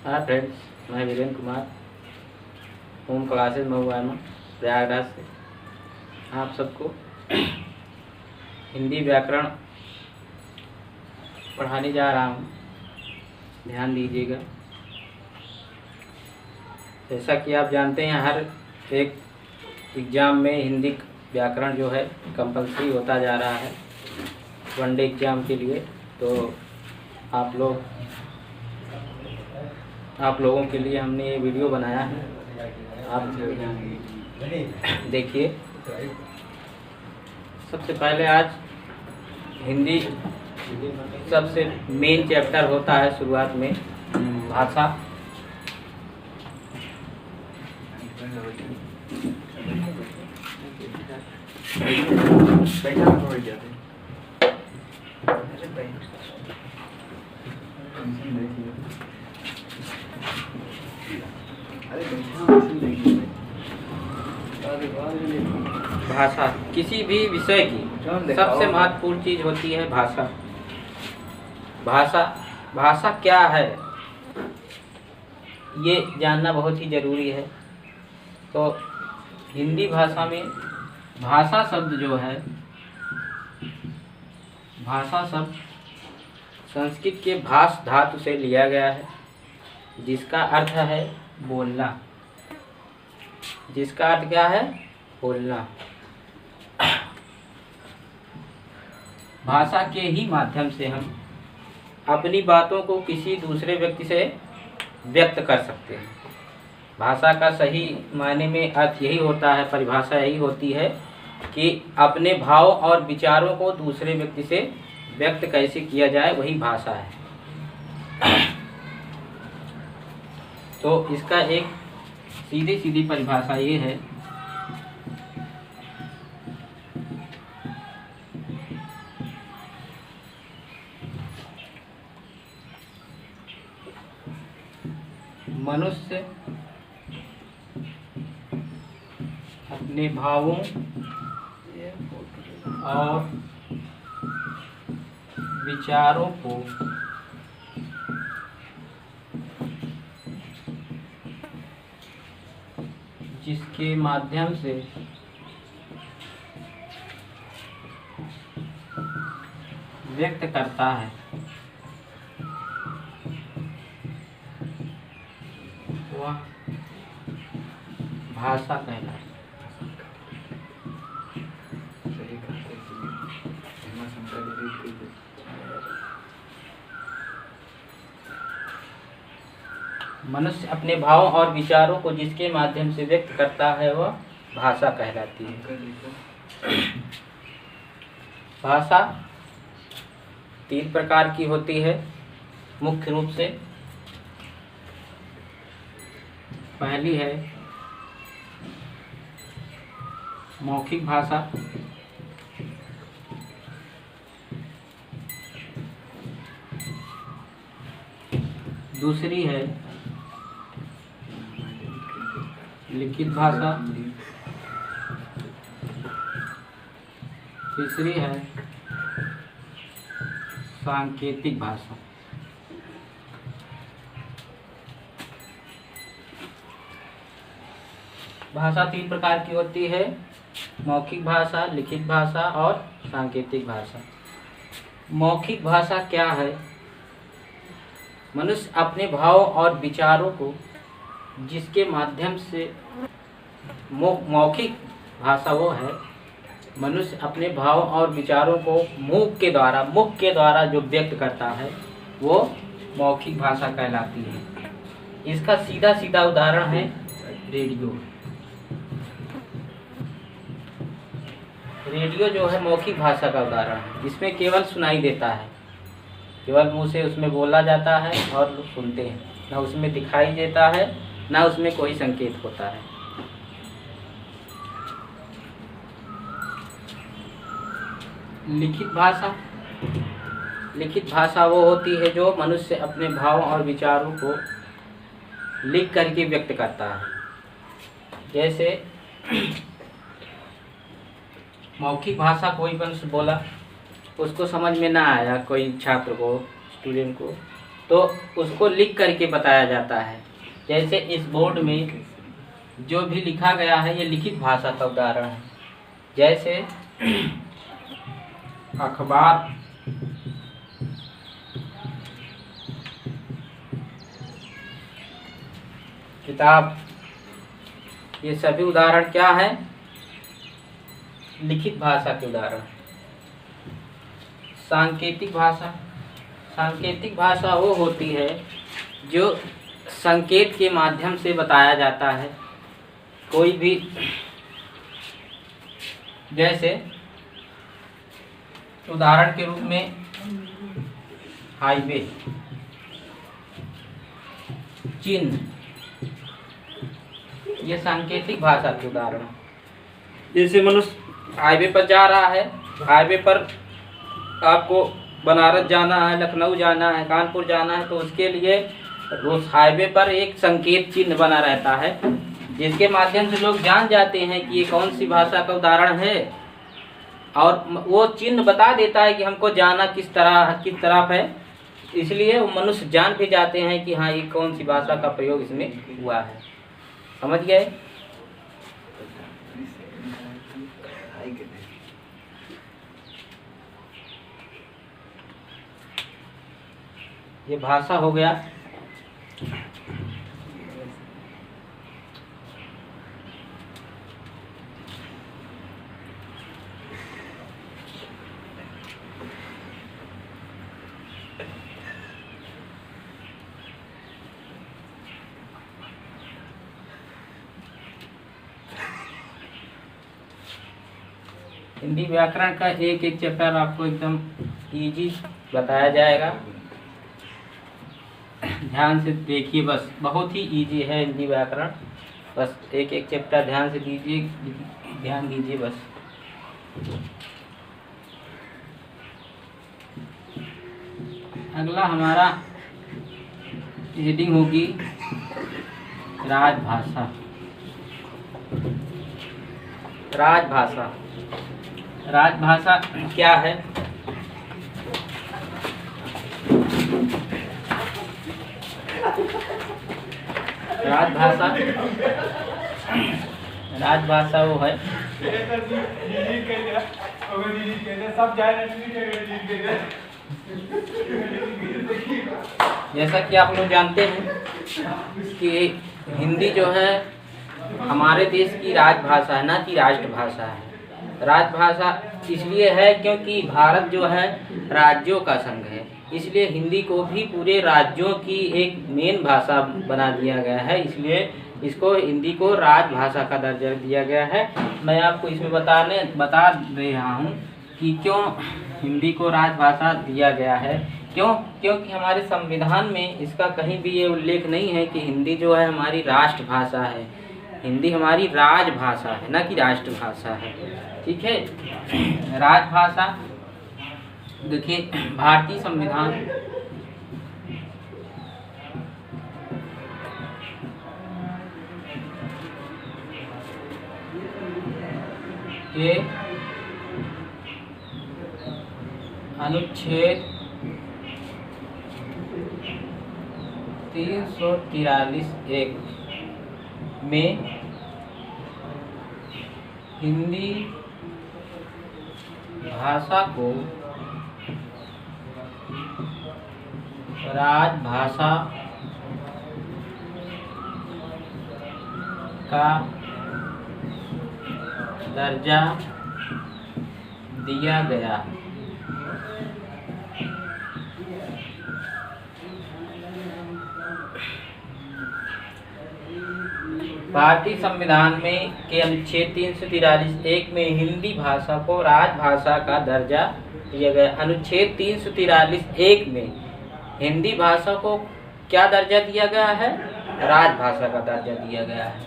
हाँ फ्रेंड्स, मैं Virendra Kumar home classes महुआ में प्रयागराज से आप सबको हिंदी व्याकरण पढ़ाने जा रहा हूँ। ध्यान दीजिएगा। जैसा कि आप जानते हैं, हर एक एग्ज़ाम में हिंदी व्याकरण जो है कंपलसरी होता जा रहा है वनडे एग्ज़ाम के लिए। तो आप लोगों के लिए हमने ये वीडियो बनाया है, आप देखिए। सबसे पहले आज हिंदी सबसे मेन चैप्टर होता है शुरुआत में भाषा। भाषा किसी भी विषय की सबसे महत्वपूर्ण चीज होती है भाषा। भाषा क्या है ये जानना बहुत ही जरूरी है। तो हिंदी भाषा में भाषा शब्द जो है, भाषा शब्द संस्कृत के भाष धातु से लिया गया है, जिसका अर्थ है बोलना। जिसका अर्थ क्या है? बोलना। भाषा के ही माध्यम से हम अपनी बातों को किसी दूसरे व्यक्ति से व्यक्त कर सकते हैं। भाषा का सही मायने में अर्थ यही होता है, परिभाषा यही होती है कि अपने भाव और विचारों को दूसरे व्यक्ति से व्यक्त कैसे किया जाए, वही भाषा है। तो इसका एक सीधी सीधी परिभाषा ये है, मनुष्य अपने भावों और विचारों को जिसके माध्यम से व्यक्त करता है वह भाषा कहलाती है। मनुष्य अपने भावों और विचारों को जिसके माध्यम से व्यक्त करता है वह भाषा कहलाती है। भाषा 3 प्रकार की होती है मुख्य रूप से। पहली है मौखिक भाषा, दूसरी है लिखित भाषा, तीसरी है सांकेतिक भाषा। भाषा 3 प्रकार की होती है, मौखिक भाषा, लिखित भाषा और सांकेतिक भाषा। मौखिक भाषा क्या है? मनुष्य अपने भाव और विचारों को जिसके माध्यम से मौखिक भाषा वो है, मनुष्य अपने भाव और विचारों को मुख के द्वारा जो व्यक्त करता है वो मौखिक भाषा कहलाती है। इसका सीधा सीधा उदाहरण है रेडियो। रेडियो जो है मौखिक भाषा का उदाहरण है। इसमें केवल सुनाई देता है, केवल मुंह से उसमें बोला जाता है और लोग सुनते हैं। ना उसमें दिखाई देता है, ना उसमें कोई संकेत होता है। लिखित भाषा वो होती है जो मनुष्य अपने भाव और विचारों को लिख करके व्यक्त करता है। जैसे मौखिक भाषा कोई मनुष्य बोला, उसको समझ में ना आया, कोई छात्र को, स्टूडेंट को, तो उसको लिख करके बताया जाता है। जैसे इस बोर्ड में जो भी लिखा गया है ये लिखित भाषा का उदाहरण है। जैसे अखबार, किताब, ये सभी उदाहरण क्या है? लिखित भाषा के उदाहरण। सांकेतिक भाषा, सांकेतिक भाषा वो होती है जो संकेत के माध्यम से बताया जाता है कोई भी। जैसे उदाहरण के रूप में हाईवे, चिन्ह, ये सांकेतिक भाषा के उदाहरण है। जैसे मनुष्य हाईवे पर जा रहा है, हाईवे पर आपको बनारस जाना है, लखनऊ जाना है, कानपुर जाना है, तो उसके लिए उस हाईवे पर एक संकेत चिन्ह बना रहता है जिसके माध्यम से लोग जान जाते हैं कि ये कौन सी भाषा का उदाहरण है, और वो चिन्ह बता देता है कि हमको जाना किस तरफ है। इसलिए वो मनुष्य जान भी जाते हैं कि हाँ ये कौन सी भाषा का प्रयोग इसमें हुआ है। समझ गए? ये भाषा हो गया। हिंदी व्याकरण का एक एक चैप्टर आपको एकदम इजी बताया जाएगा। ध्यान से देखिए, बस बहुत ही इजी है हिंदी व्याकरण। बस एक एक चैप्टर ध्यान से दीजिए, ध्यान दीजिए बस। अगला हमारा हेडिंग होगी राजभाषा। राजभाषा, राजभाषा क्या है? राजभाषा, राजभाषा वो है जैसा कि आप लोग जानते हैं कि हिंदी जो है हमारे देश की राजभाषा है, ना कि राष्ट्रभाषा है। राजभाषा इसलिए है क्योंकि भारत जो है राज्यों का संघ है, इसलिए हिंदी को भी पूरे राज्यों की एक मेन भाषा बना दिया गया है। इसलिए इसको हिंदी को राजभाषा का दर्जा दिया गया है। मैं आपको इसमें बता रहा हूँ कि क्यों हिंदी को राजभाषा दिया गया है। क्योंकि हमारे संविधान में इसका कहीं भी ये उल्लेख नहीं है कि हिंदी जो है हमारी राष्ट्रभाषा है। हिंदी हमारी राजभाषा है, ना कि राष्ट्रभाषा है। ठीक है, राजभाषा देखिए भारतीय संविधान के अनुच्छेद 343(1) में हिंदी भाषा को राजभाषा का दर्जा दिया गया। भारतीय संविधान में के अनुच्छेद 343(1) में हिंदी भाषा को राजभाषा का दर्जा दिया गया। अनुच्छेद 343(1) में हिंदी भाषा को क्या दर्जा दिया गया है? राजभाषा का दर्जा दिया गया है।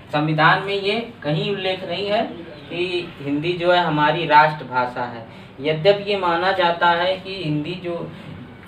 संविधान में ये कहीं उल्लेख नहीं है कि हिंदी जो है हमारी राष्ट्रभाषा है। यद्यपि ये माना जाता है कि हिंदी जो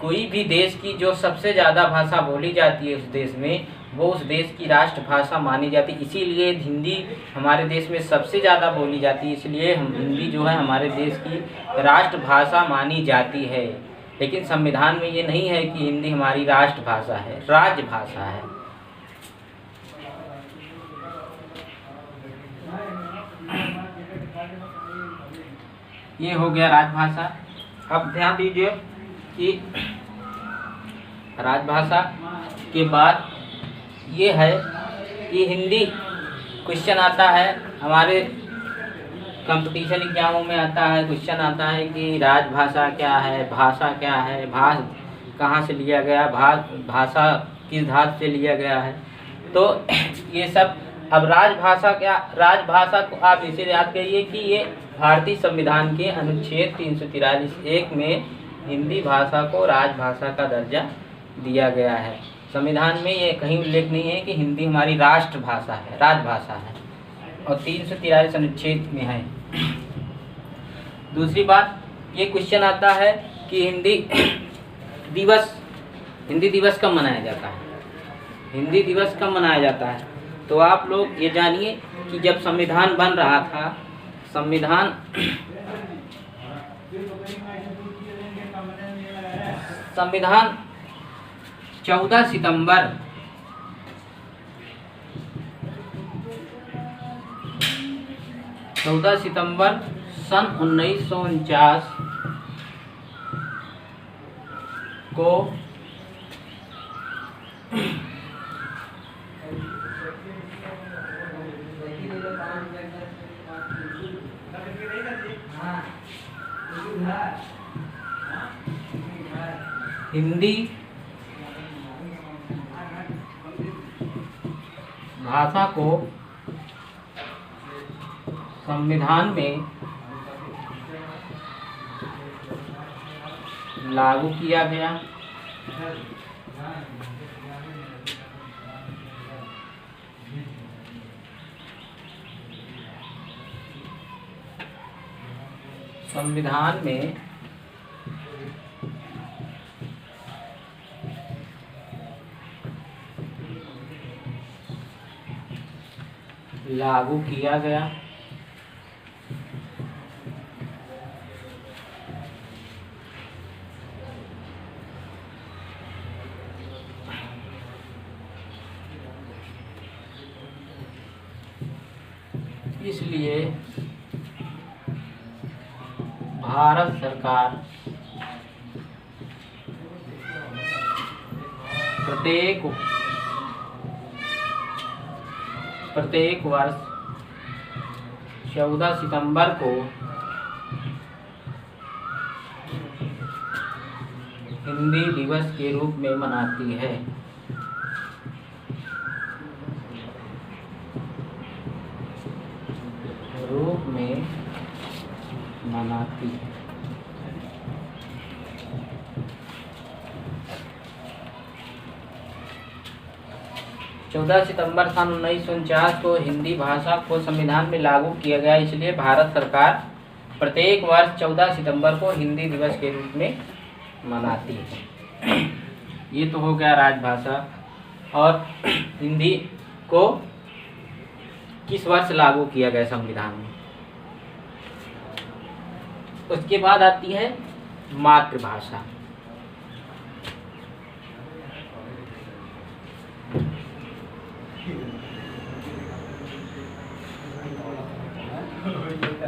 कोई भी देश की जो सबसे ज़्यादा भाषा बोली जाती है उस देश में, वो उस देश की राष्ट्रभाषा मानी जाती है। इसीलिए हिंदी हमारे देश में सबसे ज़्यादा बोली जाती है, इसलिए हम हिंदी जो है हमारे देश की राष्ट्रभाषा मानी जाती है। लेकिन संविधान में ये नहीं है कि हिंदी हमारी राष्ट्रभाषा है, राजभाषा है। ये हो गया राजभाषा। अब ध्यान दीजिए कि राजभाषा के बाद ये है कि हिंदी क्वेश्चन आता है हमारे कंपटीशन एग्जामों में आता है, क्वेश्चन आता है कि राजभाषा क्या है, भाषा क्या है, कहाँ से लिया गया, भाषा किस धातु से लिया गया है। तो ये सब। अब राजभाषा क्या, राजभाषा को आप इसे याद करिए कि ये भारतीय संविधान के अनुच्छेद 343(1) में हिंदी भाषा को राजभाषा का दर्जा दिया गया है। संविधान में ये कहीं उल्लेख नहीं है कि हिंदी हमारी राष्ट्रभाषा है, राजभाषा है, और 343 अनुच्छेद में है। दूसरी बात, ये क्वेश्चन आता है कि हिंदी दिवस कब मनाया जाता है, हिंदी दिवस कब मनाया जाता है। तो आप लोग ये जानिए कि जब संविधान बन रहा था, संविधान 14 सितंबर सन 1949 को हिंदी भाषा को संविधान में लागू किया गया। संविधान में लागू किया गया। इसलिए भारत सरकार प्रत्येक वर्ष 14 सितंबर को हिंदी दिवस के रूप में मनाती है। मनाती है। 14 सितंबर सन 1949 को हिंदी भाषा को संविधान में लागू किया गया। इसलिए भारत सरकार प्रत्येक वर्ष 14 सितंबर को हिंदी दिवस के रूप में मनाती है। ये तो हो गया राजभाषा। और हिंदी को किस वर्ष लागू किया गया संविधान में। उसके बाद आती है मातृभाषा।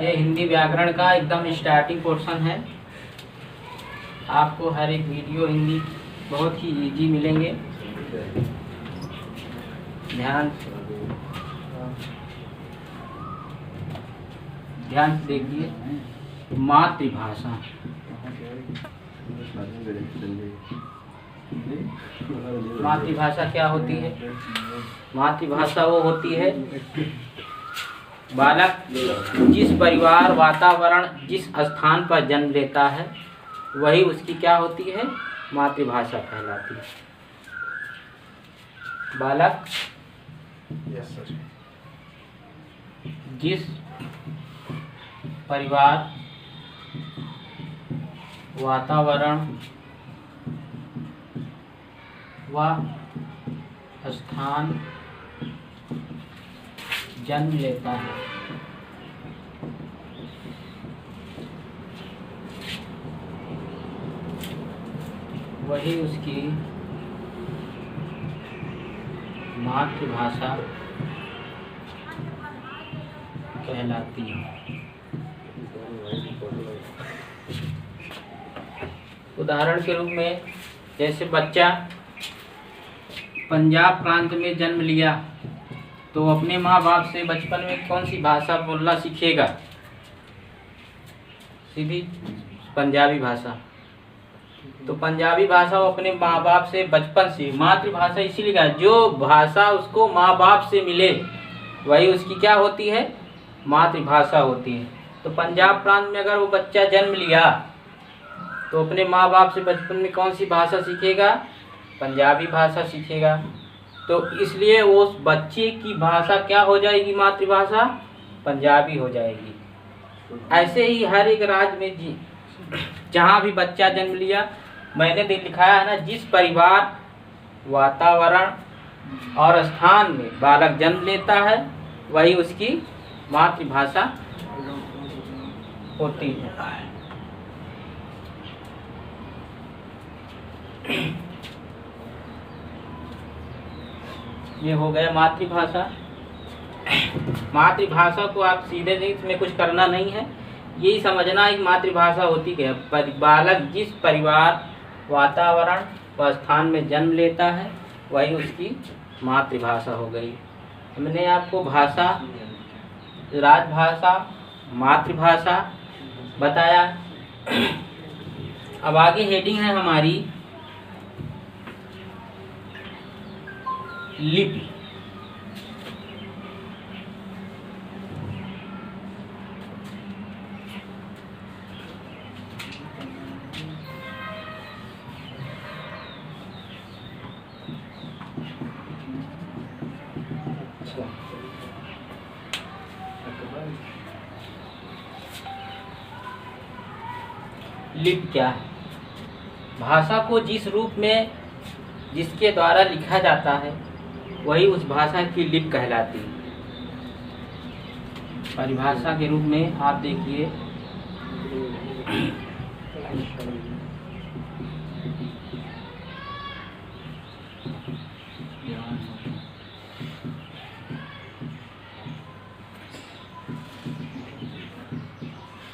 ये हिंदी व्याकरण का एकदम स्टार्टिंग पोर्शन है। आपको हर एक वीडियो हिंदी बहुत ही इजी मिलेंगे। ध्यान से देखिए। मातृभाषा, मातृभाषा क्या होती है। मातृभाषा वो होती है बालक जिस परिवार, वातावरण, जिस स्थान पर जन्म लेता है वही उसकी क्या होती है, मातृभाषा कहलाती है। बालक जिस परिवार, वातावरण व स्थान जन्म लेता है वही उसकी मातृभाषा कहलाती है। उदाहरण के रूप में जैसे बच्चा पंजाब प्रांत में जन्म लिया तो अपने माँ बाप से बचपन में कौन सी भाषा बोलना सीखेगा? सीधी पंजाबी भाषा। तो पंजाबी भाषा वो अपने माँ बाप से बचपन से, मातृभाषा इसीलिए कहा, जो भाषा उसको माँ बाप से मिले वही उसकी क्या होती है? मातृभाषा होती है। तो पंजाब प्रांत में अगर वो बच्चा जन्म लिया तो अपने माँ बाप से बचपन में कौन सी भाषा सीखेगा? पंजाबी भाषा सीखेगा। तो इसलिए उस बच्चे की भाषा क्या हो जाएगी? मातृभाषा पंजाबी हो जाएगी। ऐसे ही हर एक राज्य में जहाँ भी बच्चा जन्म लिया, मैंने लिखाया है ना, जिस परिवार, वातावरण और स्थान में बालक जन्म लेता है वही उसकी मातृभाषा होती है। ये हो गया मातृभाषा। मातृभाषा को आप सीधे इसमें कुछ करना नहीं है, यही समझना है कि मातृभाषा होती क्या है। बालक जिस परिवार, वातावरण व स्थान में जन्म लेता है वही उसकी मातृभाषा हो गई। हमने आपको भाषा, राजभाषा, मातृभाषा बताया। अब आगे हेडिंग है हमारी लिपि। लिपि क्या है? भाषा को जिस रूप में जिसके द्वारा लिखा जाता है वही उस भाषा की लिपि कहलाती है। परिभाषा के रूप में आप देखिए,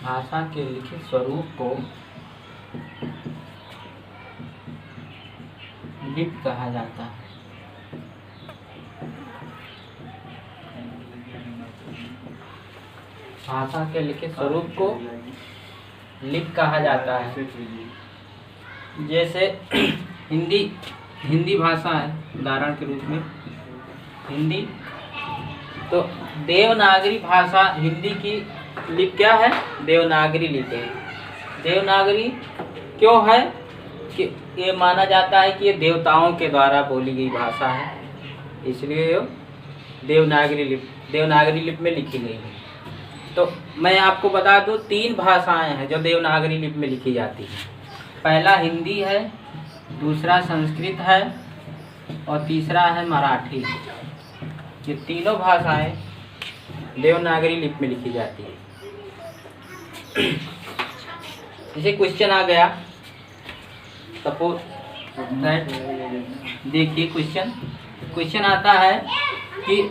भाषा के लिखित स्वरूप को लिपि कहा जाता है। भाषा के लिखित स्वरूप को लिपि कहा जाता है। जैसे हिंदी भाषा है, उदाहरण के रूप में हिंदी, तो देवनागरी भाषा हिंदी की लिपि क्या है? देवनागरी लिपि है। देवनागरी क्यों है? कि ये माना जाता है कि ये देवताओं के द्वारा बोली गई भाषा है, इसलिए ये देवनागरी लिपि में लिखी गई है। तो मैं आपको बता दूं, 3 भाषाएं हैं जो देवनागरी लिपि में लिखी जाती है। पहला हिंदी है, दूसरा संस्कृत है और तीसरा है मराठी। ये तीनों भाषाएं देवनागरी लिपि में लिखी जाती है। जैसे क्वेश्चन आ गया, सपोज दैट, देखिए क्वेश्चन आता है कि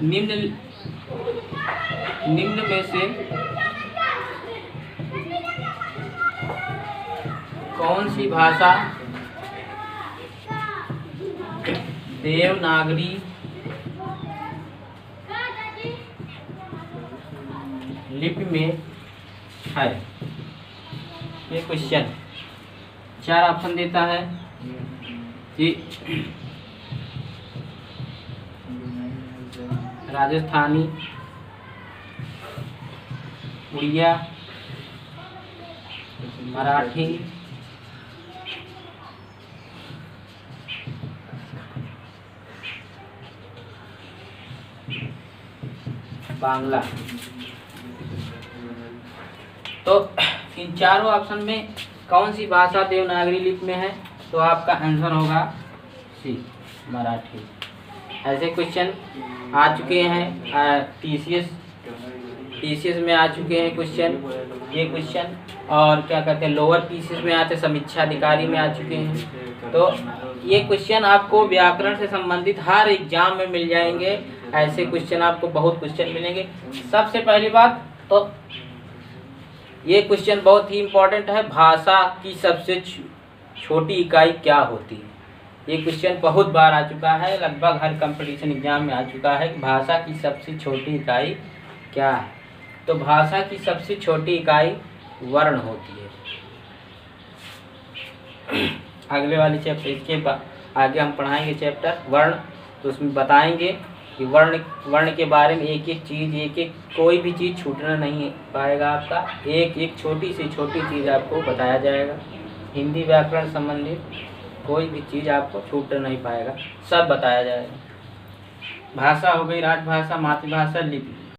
निम्न में से कौन सी भाषा देवनागरी लिपि में है? ये क्वेश्चन 4 ऑप्शन देता है कि राजस्थानी, उड़िया, मराठी, बांग्ला। तो इन चारों ऑप्शन में कौन सी भाषा देवनागरी लिपि में है? तो आपका आंसर होगा सी, मराठी। ऐसे क्वेश्चन आ चुके हैं टीसीएस में आ चुके हैं क्वेश्चन। ये क्वेश्चन और क्या कहते हैं लोअर पीसेस में आते, समीक्षा अधिकारी में आ चुके हैं। तो ये क्वेश्चन आपको व्याकरण से संबंधित हर एग्जाम में मिल जाएंगे। ऐसे क्वेश्चन आपको बहुत क्वेश्चन मिलेंगे। सबसे पहली बात तो ये क्वेश्चन बहुत ही इम्पोर्टेंट है, भाषा की सबसे छोटी इकाई क्या होती है। ये क्वेश्चन बहुत बार आ चुका है, लगभग हर कंपटीशन एग्जाम में आ चुका है कि भाषा की सबसे छोटी इकाई क्या है। तो भाषा की सबसे छोटी इकाई वर्ण होती है। अगले वाले चैप्टर, इसके आगे हम पढ़ाएंगे चैप्टर वर्ण, तो उसमें बताएंगे कि वर्ण के बारे में एक एक चीज़, एक एक कोई भी चीज़ छूटना नहीं पाएगा आपका, एक एक छोटी से छोटी चीज़ आपको बताया जाएगा। हिंदी व्याकरण संबंधित कोई भी चीज़ आपको छूट नहीं पाएगा, सब बताया जाएगा। भाषा हो गई राजभाषा, मातृभाषा, लिपि।